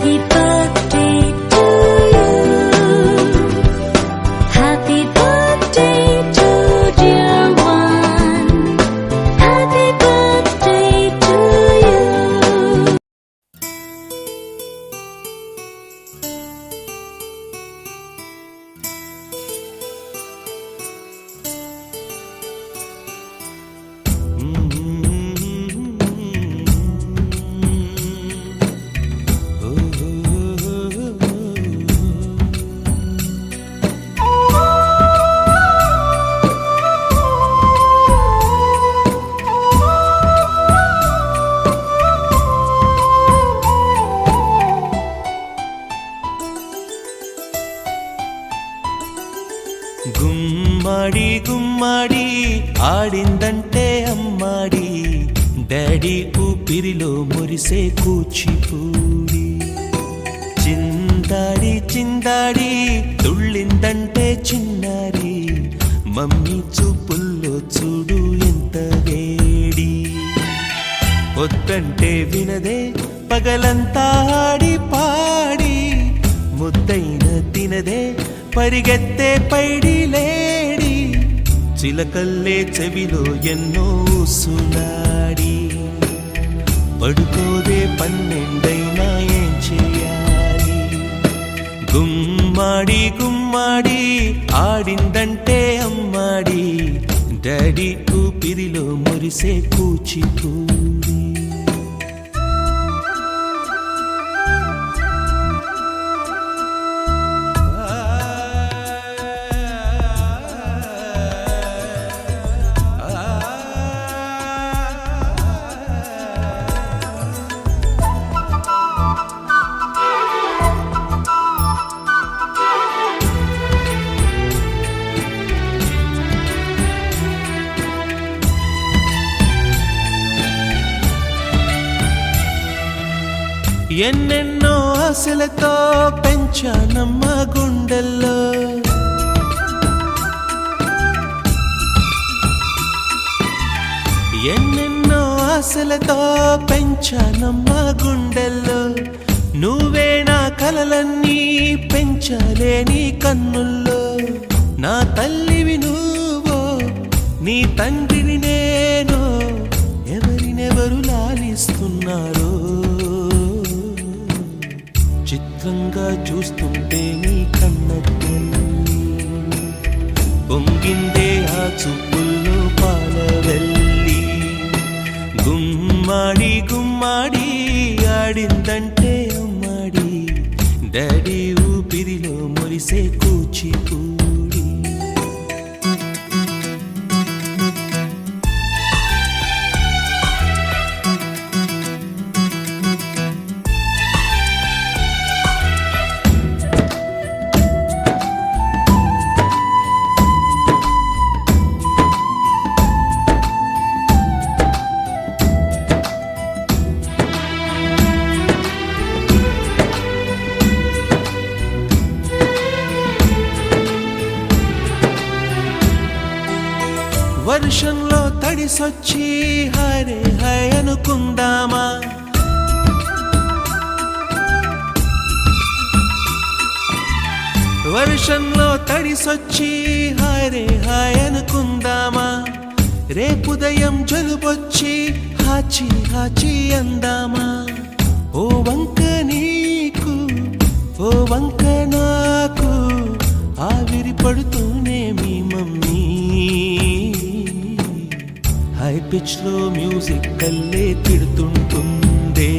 Happy birthday to you. Happy birthday to dear one. Happy birthday to you. గుమ్మడి గుమ్మడి ఆడిందంటే అమ్మాడి daddy ఊపిరిలో మురిసే కూచిపూడి చిందాడి చిందాడి తుళ్ళిందంటే చిన్నారి మమ్మీ చూపుల్లో చూడు ఎంత వేడి వద్దంటే వినదే పగలంతా ఆడి పాడి ముద్దైన తినదే పరిగెత్తే పైడి లేడి చిలకల్లే చెవిలో ఎన్నో సులాడి పడుకోదే పన్నెండైనా ఏం చేయాలి గుమ్మాడి గుమ్మాడి ఆడిందంటే అమ్మాడి డాడీ ఊపిరిలో మురిసే కూచిపూడి ఎన్నెన్నో ఆశలతో పెంచానమ్మ గుండెల్లో ఎన్నెన్నో ఆశలతో పెంచానమ్మ గుండెల్లో నువ్వే నా కలలన్నీ పెంచాలే నీ కన్నుల్లో నా తల్లివి నువ్వో నీ తండ్రిని నేను ఎవరినెవరు లాలిస్తున్నారో చిత్రంగా చూస్తుంటే నీ కన్నట్టు పొంగిందే ఆ చూపుల్లో పాలవెల్లి గుమ్మాడి గుమ్మాడి ఆడిందంటే అమ్మాడి డాడీ ఊపిరిలో మురిసే కూచిపూడి వర్షంలో తడిసొచ్చి హరే హై అనుకుందామా వర్షంలో తడిసొచ్చి హరే హై అనుకుందామా రేపుదయం జలుబొచ్చి హాచి హాచి అందామా ఓ వంక నీకు ఓ వంక నాకు ఆవిరి పడుతూనే మీ మమ్మీ హై పిచ్ లో మ్యూజిక్ కల్లే తిడుతుంటుందే